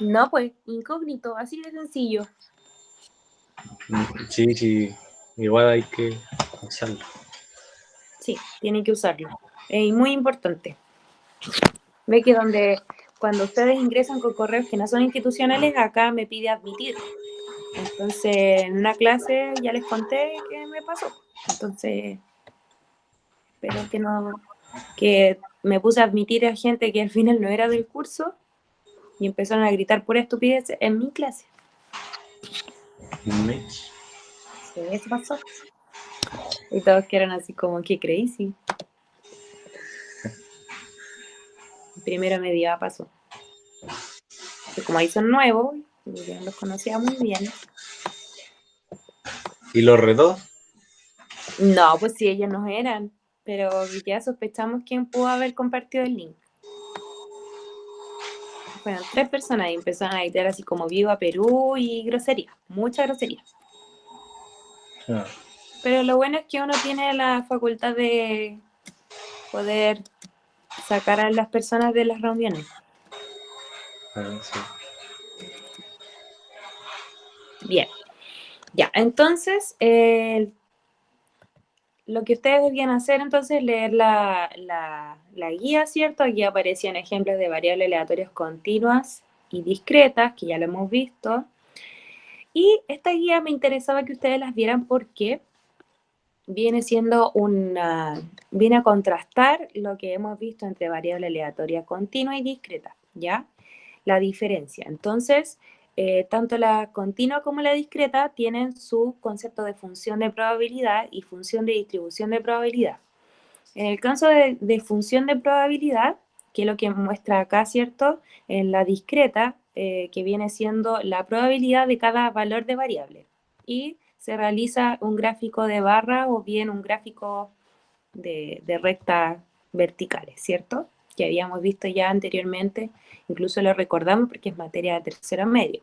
No, pues, incógnito, así de sencillo. Sí, sí, igual hay que usarlo. Sí, tienen que usarlo. Es muy importante. Ve que cuando ustedes ingresan con correos que no son institucionales, acá me pide admitir. Entonces, en una clase ya les conté qué me pasó. Entonces, espero que me puse a admitir a gente que al final no era del curso y empezaron a gritar por estupidez en mi clase. Mitch. Sí, eso pasó. Y todos quedaron así como, qué crazy. Primero media pasó. Pero como ahí son nuevos, yo no los conocía muy bien. ¿Y los retó? No, pues sí, ellos no eran. Pero ya sospechamos quién pudo haber compartido el link. Fueron 3 personas y empezaron a gritar así como viva Perú y grosería, mucha grosería. Ah, Pero lo bueno es que uno tiene la facultad de poder sacar a las personas de las reuniones. sí. Bien, ya, entonces lo que ustedes debían hacer entonces es leer la guía, ¿cierto? Aquí aparecían ejemplos de variables aleatorias continuas y discretas, que ya lo hemos visto. Y esta guía me interesaba que ustedes las vieran porque viene a contrastar lo que hemos visto entre variable aleatoria continua y discreta, ¿ya? La diferencia. Entonces, tanto la continua como la discreta tienen su concepto de función de probabilidad y función de distribución de probabilidad. En el caso de función de probabilidad, que es lo que muestra acá, ¿cierto? En la discreta, que viene siendo la probabilidad de cada valor de variable. Y se realiza un gráfico de barra o bien un gráfico de rectas verticales, ¿cierto? Que habíamos visto ya anteriormente, incluso lo recordamos porque es materia de tercero medio.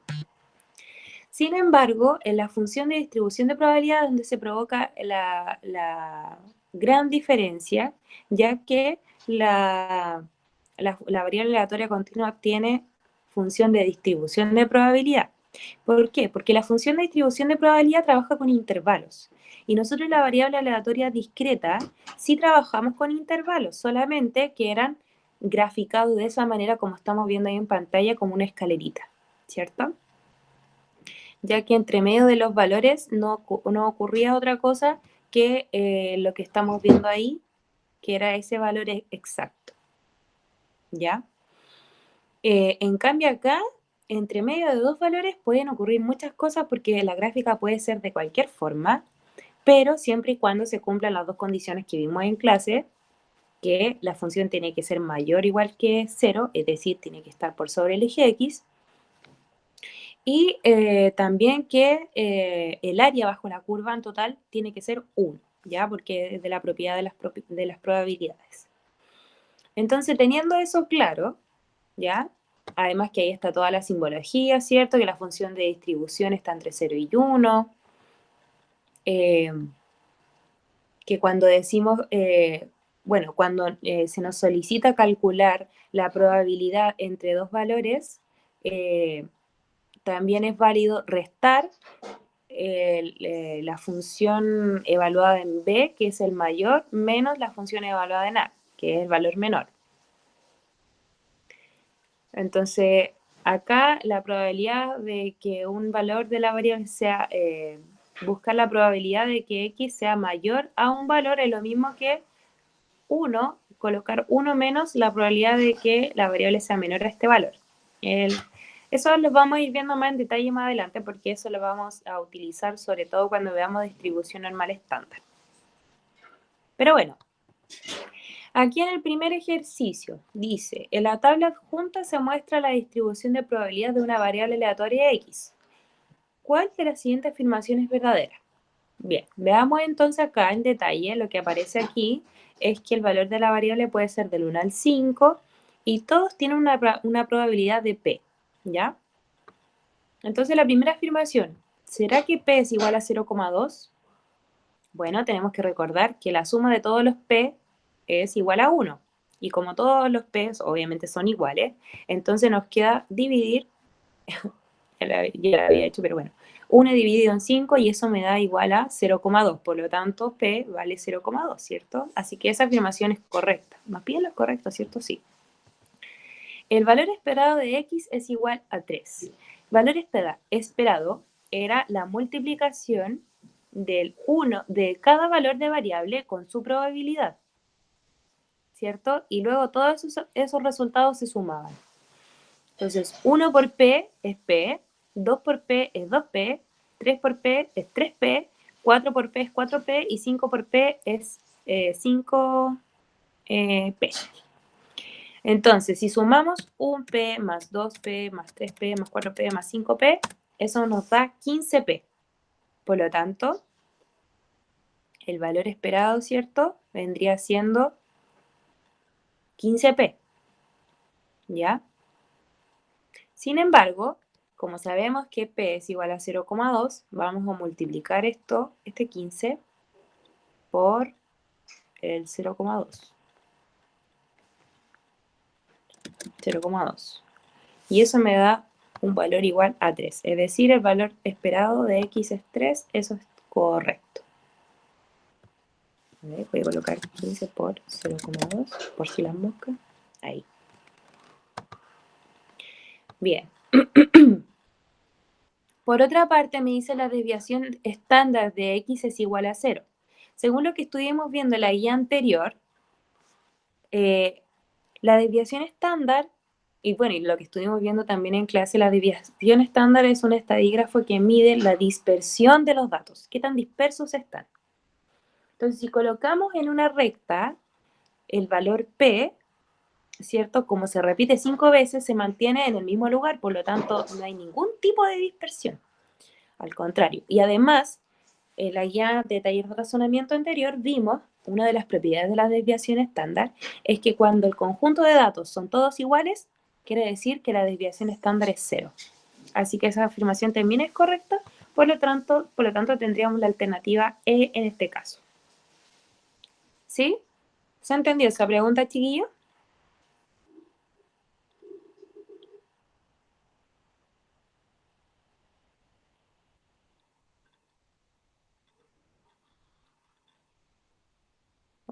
Sin embargo, en la función de distribución de probabilidad donde se provoca la gran diferencia, ya que la variable aleatoria continua tiene función de distribución de probabilidad. ¿Por qué? Porque la función de distribución de probabilidad trabaja con intervalos. Y nosotros la variable aleatoria discreta sí trabajamos con intervalos, solamente que eran graficados de esa manera como estamos viendo ahí en pantalla, como una escalerita, ¿cierto? Ya que entre medio de los valores no ocurría otra cosa que lo que estamos viendo ahí, que era ese valor exacto, ¿ya? En cambio acá, entre medio de dos valores pueden ocurrir muchas cosas porque la gráfica puede ser de cualquier forma, pero siempre y cuando se cumplan las dos condiciones que vimos en clase, que la función tiene que ser mayor o igual que 0, es decir, tiene que estar por sobre el eje X, y también que el área bajo la curva en total tiene que ser 1, ¿ya? Porque es de la propiedad de las probabilidades. Entonces, teniendo eso claro, ¿ya? Además que ahí está toda la simbología, ¿cierto? Que la función de distribución está entre 0 y 1. Que cuando decimos, bueno, cuando se nos solicita calcular la probabilidad entre dos valores, también es válido restar la función evaluada en B, que es el mayor, menos la función evaluada en A, que es el valor menor. Entonces, acá la probabilidad de que un valor de la variable sea, buscar la probabilidad de que X sea mayor a un valor es lo mismo que 1, colocar 1 menos la probabilidad de que la variable sea menor a este valor. Eso lo vamos a ir viendo más en detalle más adelante porque eso lo vamos a utilizar sobre todo cuando veamos distribución normal estándar. Pero bueno, aquí en el primer ejercicio dice, en la tabla adjunta se muestra la distribución de probabilidad de una variable aleatoria X. ¿Cuál de las siguientes afirmaciones es verdadera? Bien, veamos entonces acá en detalle. Lo que aparece aquí es que el valor de la variable puede ser del 1 al 5 y todos tienen una probabilidad de P, ¿ya? Entonces la primera afirmación, ¿será que P es igual a 0,2? Bueno, tenemos que recordar que la suma de todos los P es igual a 1. Y como todos los P obviamente son iguales, entonces nos queda dividir ya la había hecho, pero bueno. 1 dividido en 5 y eso me da igual a 0,2. Por lo tanto, P vale 0,2, ¿cierto? Así que esa afirmación es correcta. Más bien es correcta, ¿cierto? Sí. El valor esperado de X es igual a 3. Valor esperado era la multiplicación del 1 de cada valor de variable con su probabilidad, ¿cierto? Y luego todos esos resultados se sumaban. Entonces, 1 por P es P, 2 por P es 2P, 3 por P es 3P, 4 por P es 4P y 5 por P es 5P. Entonces, si sumamos 1P más 2P más 3P más 4P más 5P, eso nos da 15P. Por lo tanto, el valor esperado, ¿cierto? Vendría siendo 15P. ¿Ya? Sin embargo, como sabemos que P es igual a 0,2, vamos a multiplicar este 15, por el 0,2. 0,2. Y eso me da un valor igual a 3. Es decir, el valor esperado de X es 3. Eso es correcto. Voy a colocar 15 por 0,2, por si las moscas. Ahí. Bien. Por otra parte, me dice la desviación estándar de X es igual a 0. Según lo que estuvimos viendo en la guía anterior, la desviación estándar, y bueno, y lo que estuvimos viendo también en clase, la desviación estándar es un estadígrafo que mide la dispersión de los datos, qué tan dispersos están. Entonces, si colocamos en una recta el valor P, ¿cierto? Como se repite 5 veces, se mantiene en el mismo lugar, por lo tanto, no hay ningún tipo de dispersión. Al contrario. Y además, en la guía de taller de razonamiento anterior vimos, una de las propiedades de la desviación estándar es que cuando el conjunto de datos son todos iguales, quiere decir que la desviación estándar es 0. Así que esa afirmación también es correcta, por lo tanto tendríamos la alternativa E en este caso. ¿Sí? ¿Se ha entendido esa pregunta, chiquillos?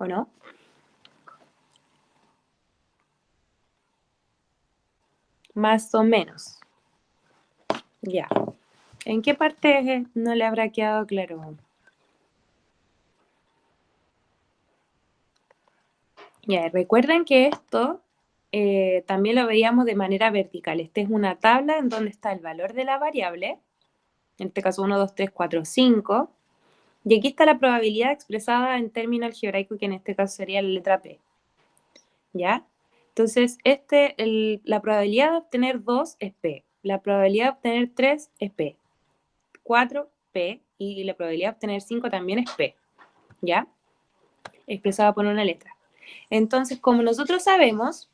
¿O no? Más o menos. Ya. ¿En qué parte no le habrá quedado claro? Ya, recuerden que esto también lo veíamos de manera vertical. Esta es una tabla en donde está el valor de la variable, en este caso 1, 2, 3, 4, 5, y aquí está la probabilidad expresada en término algebraico, que en este caso sería la letra P. ¿Ya? Entonces, la probabilidad de obtener 2 es P, la probabilidad de obtener 3 es P, 4 P, y la probabilidad de obtener 5 también es P. ¿Ya? Expresada por una letra. Entonces, como nosotros sabemos,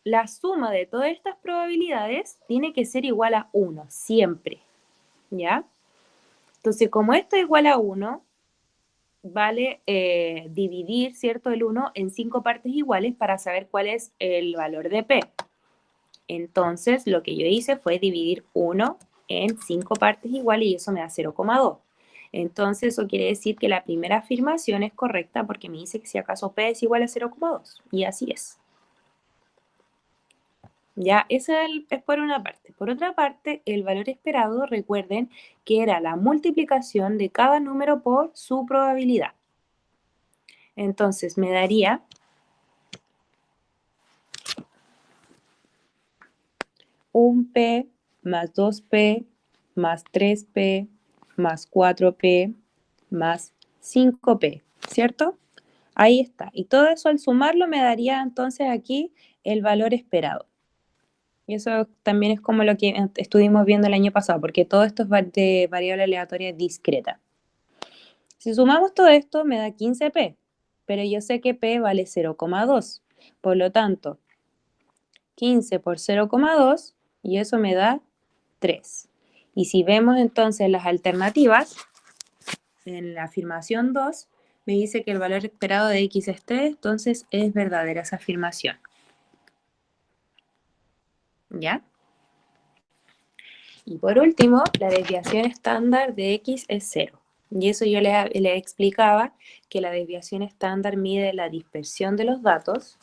la suma de todas estas probabilidades tiene que ser igual a 1, siempre. ¿Ya? Entonces, como esto es igual a 1, vale dividir, ¿cierto?, el 1 en 5 partes iguales para saber cuál es el valor de P. Entonces, lo que yo hice fue dividir 1 en 5 partes iguales y eso me da 0,2. Entonces, eso quiere decir que la primera afirmación es correcta porque me dice que si acaso P es igual a 0,2. Y así es. Ya, esa es por una parte. Por otra parte, el valor esperado, recuerden que era la multiplicación de cada número por su probabilidad. Entonces, me daría 1P más 2P más 3P más 4P más 5P, ¿cierto? Ahí está. Y todo eso al sumarlo me daría entonces aquí el valor esperado. Y eso también es como lo que estuvimos viendo el año pasado, porque todo esto es de variable aleatoria discreta. Si sumamos todo esto, me da 15P, pero yo sé que P vale 0,2. Por lo tanto, 15 por 0,2, y eso me da 3. Y si vemos entonces las alternativas, en la afirmación 2, me dice que el valor esperado de X es 3, entonces es verdadera esa afirmación. ¿Ya? Y por último, la desviación estándar de X es 0. Y eso yo le explicaba que la desviación estándar mide la dispersión de los datos,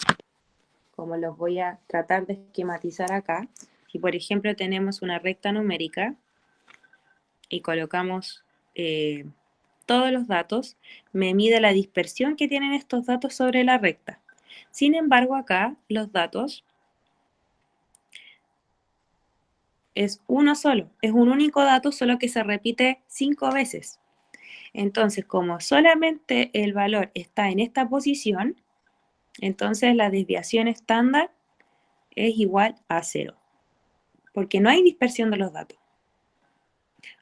como los voy a tratar de esquematizar acá. Si por ejemplo tenemos una recta numérica y colocamos todos los datos, me mide la dispersión que tienen estos datos sobre la recta. Sin embargo, acá los datos es uno solo, es un único dato, solo que se repite 5 veces. Entonces, como solamente el valor está en esta posición, entonces la desviación estándar es igual a 0, porque no hay dispersión de los datos.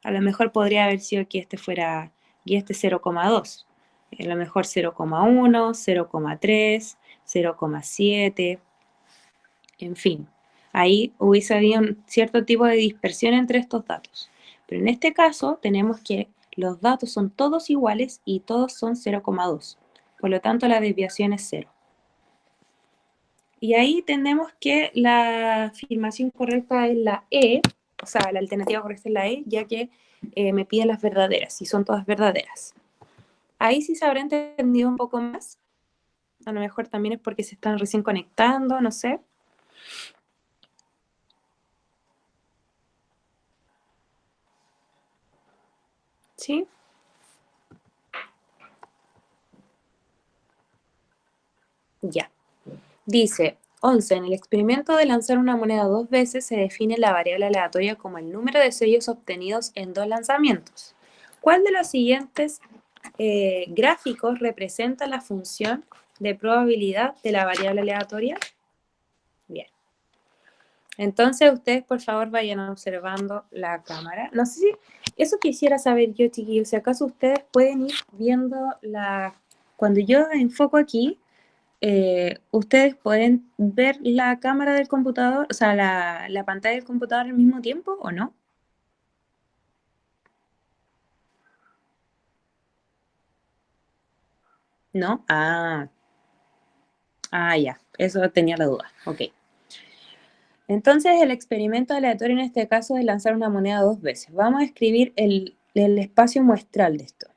A lo mejor podría haber sido que este fuera, y este 0,2. A lo mejor 0,1, 0,3, 0,7, en fin. Ahí hubiese habido un cierto tipo de dispersión entre estos datos. Pero en este caso tenemos que los datos son todos iguales y todos son 0,2. Por lo tanto, la desviación es 0. Y ahí tenemos que la afirmación correcta es la E, o sea, la alternativa correcta es la E, ya que me piden las verdaderas, y son todas verdaderas. Ahí sí se habrá entendido un poco más. A lo mejor también es porque se están recién conectando, no sé. ¿Sí? Ya. Dice, 11. En el experimento de lanzar una moneda 2 veces se define la variable aleatoria como el número de sellos obtenidos en 2 lanzamientos. ¿Cuál de los siguientes gráficos representa la función de probabilidad de la variable aleatoria? Bien. Entonces ustedes por favor vayan observando la cámara. No sé si eso quisiera saber yo, chiquillos, si acaso ustedes pueden ir viendo la... Cuando yo enfoco aquí, ustedes pueden ver la cámara del computador, o sea, la pantalla del computador al mismo tiempo o no. ¿No? Ya, eso tenía la duda. Ok. Entonces, el experimento aleatorio en este caso es lanzar una moneda 2 veces. Vamos a escribir el espacio muestral de esto,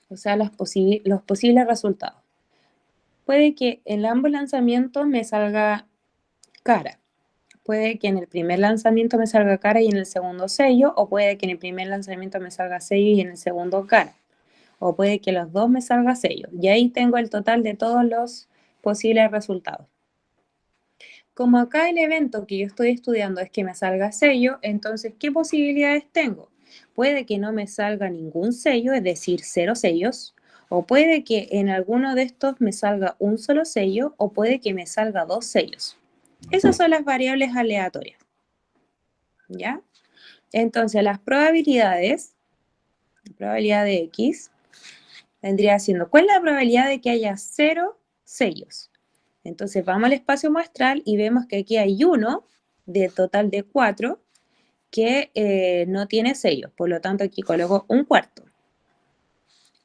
o sea, los posibles resultados. Puede que en ambos lanzamientos me salga cara. Puede que en el primer lanzamiento me salga cara y en el segundo sello, o puede que en el primer lanzamiento me salga sello y en el segundo cara. O puede que los dos me salga sello. Y ahí tengo el total de todos los posibles resultados. Como acá el evento que yo estoy estudiando es que me salga sello, entonces, ¿qué posibilidades tengo? Puede que no me salga ningún sello, es decir, 0 sellos, o puede que en alguno de estos me salga un solo sello, o puede que me salga 2 sellos. Esas son las variables aleatorias. ¿Ya? Entonces, las probabilidades, la probabilidad de X, vendría siendo, ¿cuál es la probabilidad de que haya 0 sellos? Entonces vamos al espacio muestral y vemos que aquí hay uno de total de 4 que no tiene sellos, por lo tanto aquí coloco un cuarto.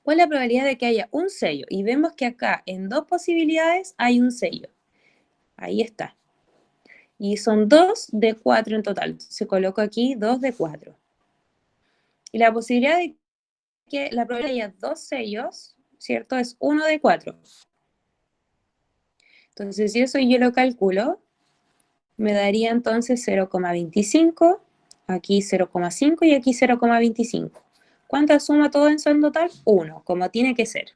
¿Cuál es la probabilidad de que haya un sello? Y vemos que acá en 2 posibilidades hay un sello. Ahí está. Y son 2 de 4 en total. Se coloco aquí 2 de 4. Y la posibilidad de que la probabilidad de que haya 2 sellos, ¿cierto? Es 1 de 4. Entonces, si eso yo lo calculo, me daría entonces 0,25, aquí 0,5 y aquí 0,25. ¿Cuánto suma todo eso en total? 1, como tiene que ser.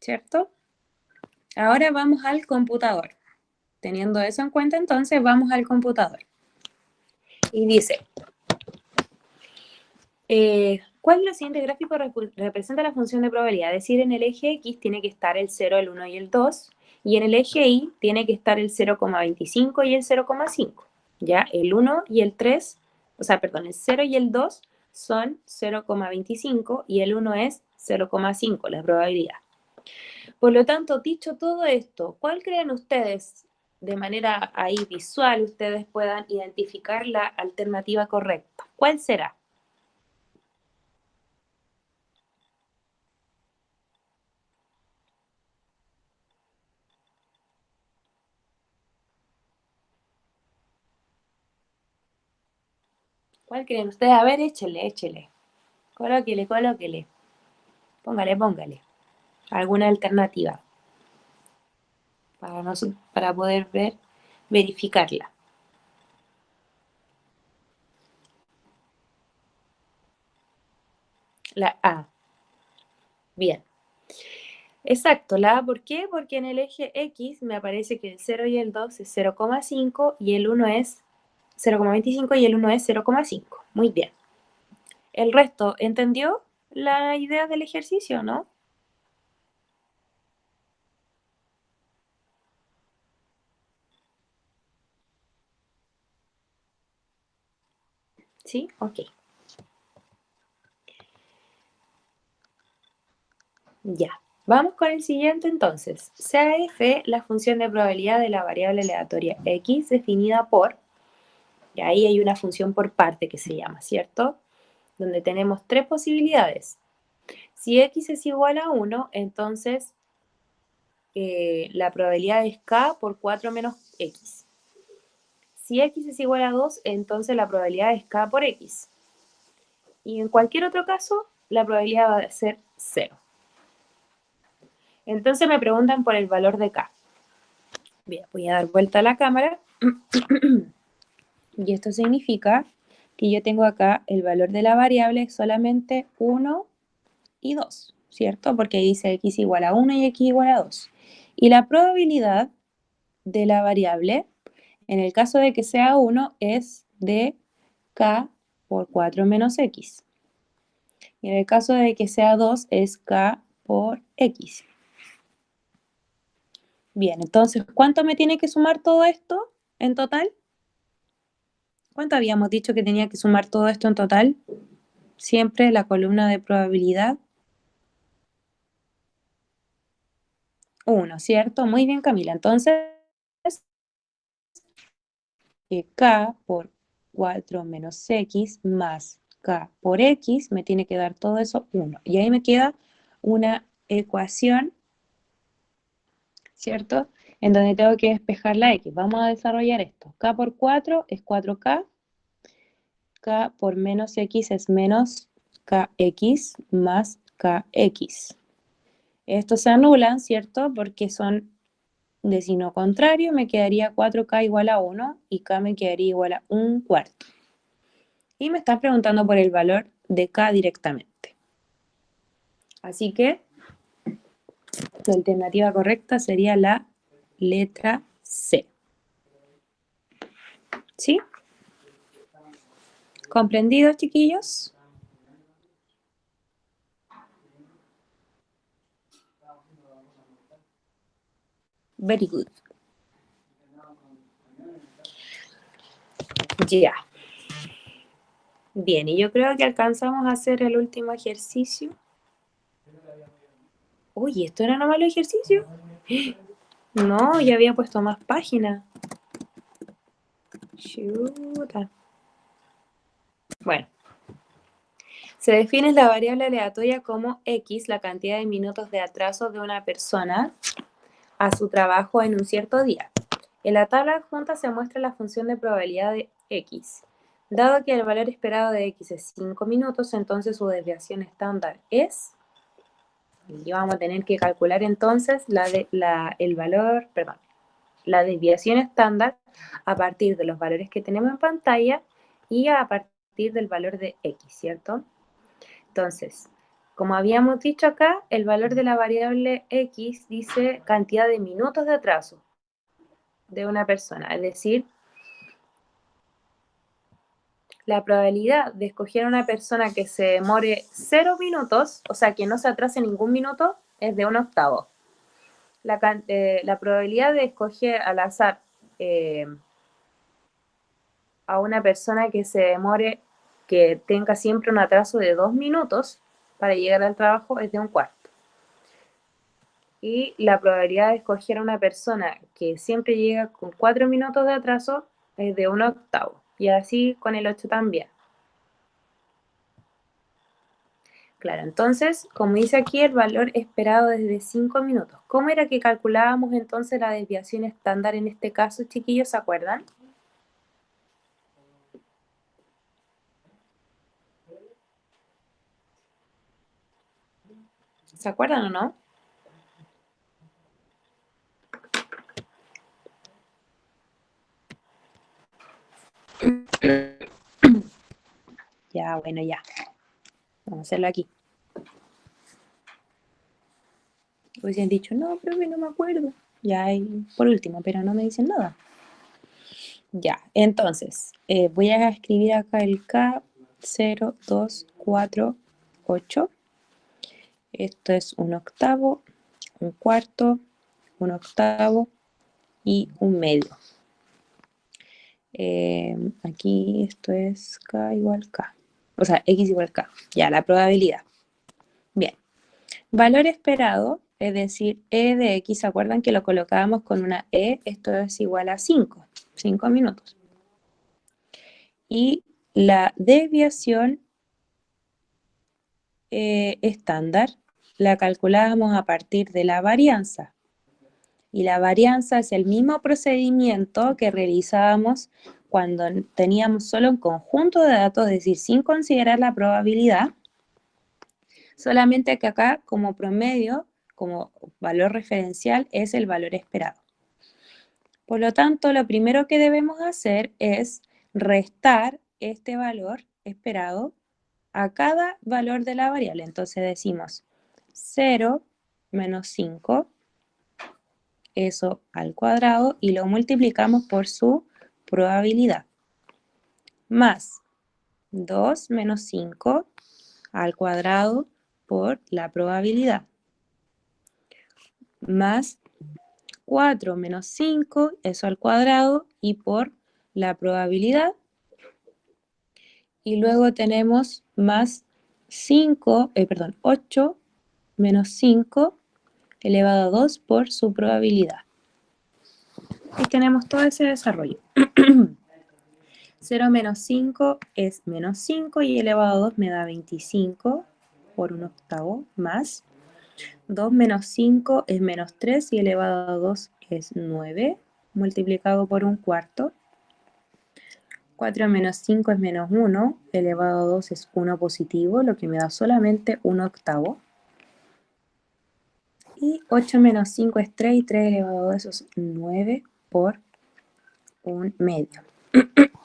¿Cierto? Ahora vamos al computador. Teniendo eso en cuenta, entonces vamos al computador. Y dice, ¿cuál de los siguientes gráficos representa la función de probabilidad? Es decir, en el eje X tiene que estar el 0, el 1 y el 2, y en el eje Y tiene que estar el 0,25 y el 0,5. ¿Ya? El 1 y el 3, o sea, perdón, el 0 y el 2 son 0,25 y el 1 es 0,5, la probabilidad. Por lo tanto, dicho todo esto, ¿cuál creen ustedes, de manera ahí visual, ustedes puedan identificar la alternativa correcta? ¿Cuál será? ¿Cuál creen ustedes? A ver, échele, échele. Colóquele, colóquele. Póngale, póngale. Alguna alternativa para poder ver, verificarla. La A. Bien. Exacto, la A, ¿por qué? Porque en el eje X me aparece que el 0 y el 2 es 0,5 y el 1 es 0,25 y el 1 es 0,5. Muy bien. ¿El resto entendió la idea del ejercicio, no? ¿Sí? Ok. Ya. Vamos con el siguiente entonces. Sea f la función de probabilidad de la variable aleatoria x definida por, y ahí hay una función por parte que se llama, ¿cierto? Donde tenemos tres posibilidades. Si x es igual a 1, entonces la probabilidad es k por 4 menos x. Si x es igual a 2, entonces la probabilidad es k por x. Y en cualquier otro caso, la probabilidad va a ser 0. Entonces me preguntan por el valor de k. Bien, voy a dar vuelta a la cámara. Y esto significa que yo tengo acá el valor de la variable solamente 1 y 2, ¿cierto? Porque dice x igual a 1 y x igual a 2. Y la probabilidad de la variable, en el caso de que sea 1, es de k por 4 menos x. Y en el caso de que sea 2, es k por x. Bien, entonces, ¿cuánto me tiene que sumar todo esto en total? ¿Cuánto habíamos dicho que tenía que sumar todo esto en total? Siempre la columna de probabilidad. 1, ¿cierto? Muy bien, Camila. Entonces, k por 4 menos x más k por x me tiene que dar todo eso 1. Y ahí me queda una ecuación, ¿cierto? En donde tengo que despejar la x. Vamos a desarrollar esto. K por 4 es 4k. K por menos x es menos kx más kx. Estos se anulan, ¿cierto? Porque son de signo contrario, me quedaría 4k igual a 1 y k me quedaría igual a 1/4. Y me están preguntando por el valor de k directamente. Así que la alternativa correcta sería la letra C. ¿Sí? ¿Comprendidos, chiquillos? Very good. Ya. Bien, y yo creo que alcanzamos a hacer el último ejercicio. Uy, ¿esto era nomás el ejercicio? No, ya había puesto más páginas. Chuta. Bueno, se define la variable aleatoria como x, la cantidad de minutos de atraso de una persona a su trabajo en un cierto día. En la tabla adjunta se muestra la función de probabilidad de x. Dado que el valor esperado de x es 5 minutos, entonces su desviación estándar es, y vamos a tener que calcular entonces la desviación estándar a partir de los valores que tenemos en pantalla y a partir del valor de x, ¿cierto? Entonces, como habíamos dicho acá, el valor de la variable x dice cantidad de minutos de atraso de una persona, es decir, la probabilidad de escoger a una persona que se demore 0 minutos, o sea, que no se atrase ningún minuto, es de 1/8. La probabilidad de escoger al azar a una persona que se demore, que tenga siempre un atraso de 2 minutos para llegar al trabajo es de 1/4. Y la probabilidad de escoger a una persona que siempre llega con 4 minutos de atraso es de 1/8. Y así con el 8 también. Claro, entonces, como dice aquí, el valor esperado es de 5 minutos. ¿Cómo era que calculábamos entonces la desviación estándar en este caso, chiquillos? ¿Se acuerdan? ¿Se acuerdan o no? Ya, bueno, ya. Vamos a hacerlo aquí. Hubiesen dicho, no, profe, no me acuerdo. Ya, y por último, pero no me dicen nada. Ya, entonces, voy a escribir acá el K0248. Esto es un octavo, un cuarto, un octavo y un medio. Aquí esto es K igual K. O sea, X igual K. Ya, la probabilidad. Bien. Valor esperado, es decir, E de X, ¿se acuerdan que lo colocábamos con una E? Esto es igual a 5 minutos. Y la desviación estándar la calculábamos a partir de la varianza. Y la varianza es el mismo procedimiento que realizábamos cuando teníamos solo un conjunto de datos, es decir, sin considerar la probabilidad, solamente que acá como promedio, como valor referencial, es el valor esperado. Por lo tanto, lo primero que debemos hacer es restar este valor esperado a cada valor de la variable. Entonces decimos 0 menos 5, eso al cuadrado, y lo multiplicamos por su probabilidad. Más 2 menos 5 al cuadrado por la probabilidad. Más 4 menos 5, eso al cuadrado, y por la probabilidad. Y luego tenemos más 8 menos 5 elevado a 2 por su probabilidad. Y tenemos todo ese desarrollo. 0 menos 5 es menos 5 y elevado a 2 me da 25 por un octavo, más 2 menos 5 es menos 3 y elevado a 2 es 9, multiplicado por un cuarto. 4 menos 5 es menos 1, elevado a 2 es 1 positivo, lo que me da solamente un octavo. Y 8 menos 5 es 3 y 3 elevado a 2 es 9 por un medio.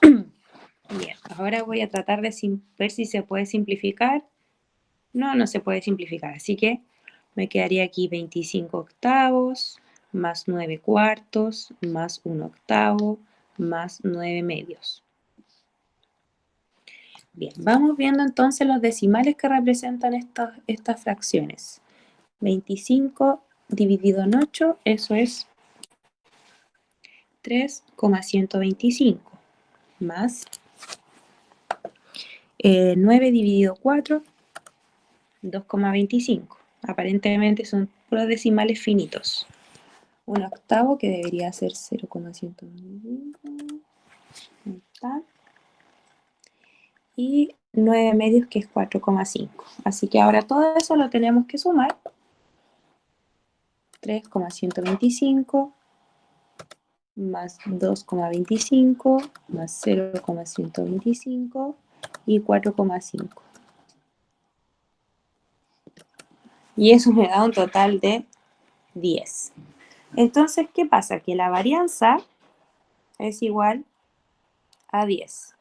Bien, ahora voy a tratar de ver si se puede simplificar. No, no se puede simplificar, así que me quedaría aquí 25 octavos, más 9 cuartos, más 1 octavo, más 9 medios. Bien, vamos viendo entonces los decimales que representan estas fracciones. 25 dividido en 8, eso es 3,125, más 9 dividido 4, 2,25. Aparentemente son puros decimales finitos. Un octavo que debería ser 0,125. Y 9 medios que es 4,5. Así que ahora todo eso lo tenemos que sumar. 3,125 más 2,25 más 0,125 y 4,5. Y eso me da un total de 10. Entonces, ¿qué pasa? Que la varianza es igual a 10.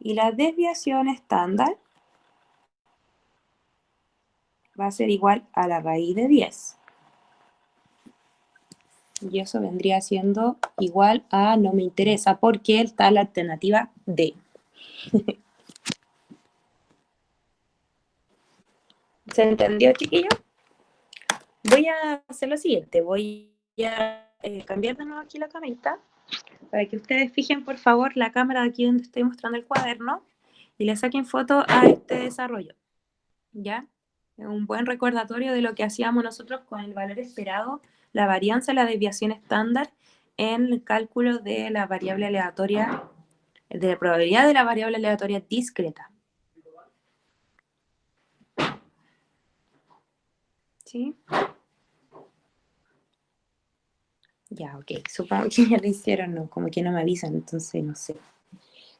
Y la desviación estándar va a ser igual a la raíz de 10. Y eso vendría siendo igual a no me interesa, porque está la alternativa D. ¿Se entendió, chiquillos? Voy a hacer lo siguiente. Voy a cambiar de nuevo aquí la camarita para que ustedes fijen, por favor, la cámara de aquí donde estoy mostrando el cuaderno y le saquen foto a este desarrollo. ¿Ya? Es un buen recordatorio de lo que hacíamos nosotros con el valor esperado, la varianza, la desviación estándar en el cálculo de la variable aleatoria, de la probabilidad de la variable aleatoria discreta. ¿Sí? Ya, ok. Supongo que ya lo hicieron, no, como que no me avisan, entonces no sé.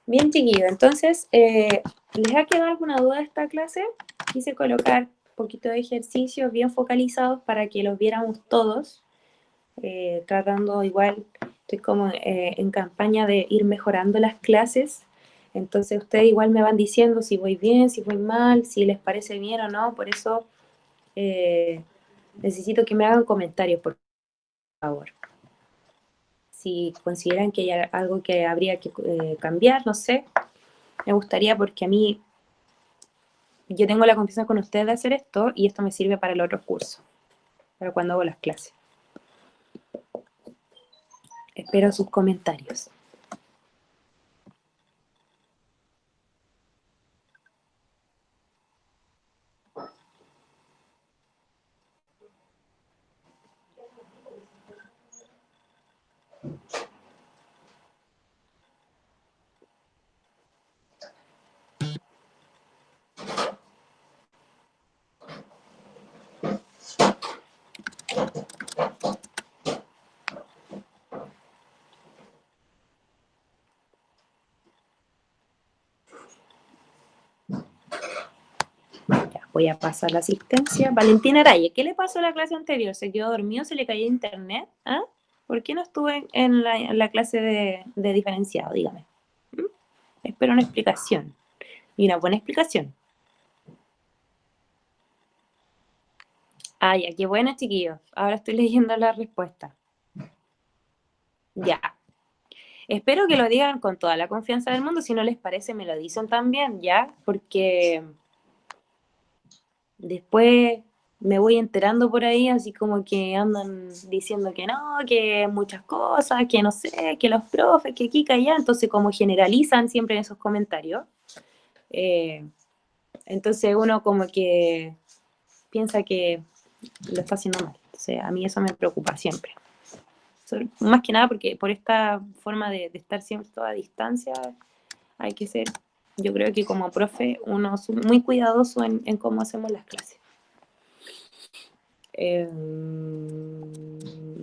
Bien, chiquillos, entonces, ¿les ha quedado alguna duda de esta clase? Quise colocar poquito de ejercicios bien focalizados para que los viéramos todos, tratando igual, estoy como en campaña de ir mejorando las clases, entonces ustedes igual me van diciendo si voy bien, si voy mal, si les parece bien o no, por eso necesito que me hagan comentarios, por favor. Si consideran que hay algo que habría que cambiar, no sé, me gustaría porque a mí, yo tengo la confianza con ustedes de hacer esto y esto me sirve para el otro curso, para cuando hago las clases. Espero sus comentarios. Ya, voy a pasar la asistencia. Valentina Araya, ¿qué le pasó a la clase anterior? ¿Se quedó dormido? ¿Se le cayó internet? ¿Ah? ¿Por qué no estuve en la clase de diferenciado? Dígame. ¿Mm? Espero una explicación. Y una buena explicación. Ah, ya, qué buena, chiquillos. Ahora estoy leyendo la respuesta. Ya. Espero que lo digan con toda la confianza del mundo. Si no les parece, me lo dicen también, ¿ya? Porque después me voy enterando por ahí, así como que andan diciendo que no, que muchas cosas, que no sé, que los profes, que aquí, que allá. Entonces, como generalizan siempre en esos comentarios, entonces uno como que piensa que lo está haciendo mal. Entonces, a mí eso me preocupa siempre. Más que nada porque por esta forma de estar siempre toda a distancia, hay que ser, yo creo que como profe, uno es muy cuidadoso en cómo hacemos las clases.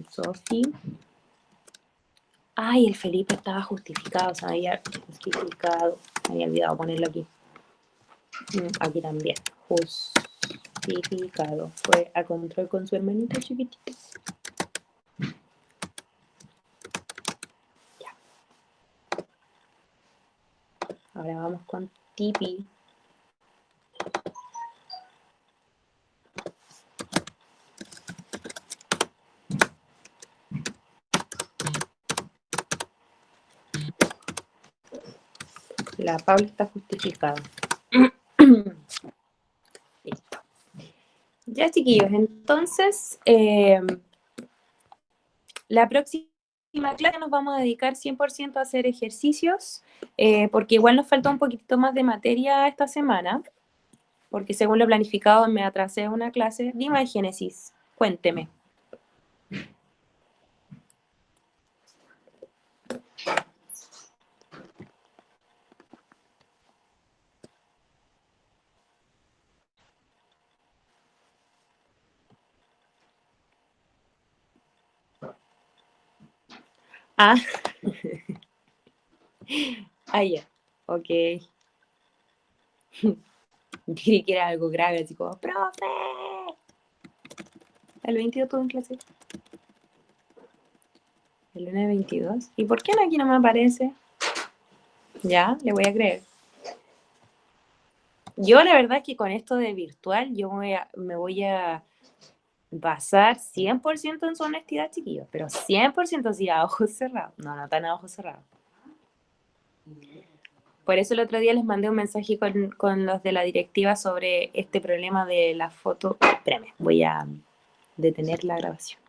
Sofi. Ay, el Felipe estaba justificado, se me había justificado. Me había olvidado ponerlo aquí. Aquí también. Justificado. Fue a control con su hermanito chiquitito. Ya. Ahora vamos con Tipi. La Paula está justificada. Listo. Ya, chiquillos, entonces, la próxima clase nos vamos a dedicar 100% a hacer ejercicios, porque igual nos falta un poquito más de materia esta semana, porque según lo planificado me atrasé una clase. Dime, Génesis, cuénteme. Ah, ah, ya, ok. Creí que era algo grave, así como, ¡profe! El 22 tuve en clase. El lunes 22. ¿Y por qué no aquí no me aparece? Ya, le voy a creer. Yo la verdad es que con esto de virtual, yo me voy a basar 100% en su honestidad, chiquillos, pero 100% así a ojos cerrados. No, no tan a ojos cerrados. Por eso el otro día les mandé un mensaje con los de la directiva sobre este problema de la foto. Espérame, voy a detener la grabación.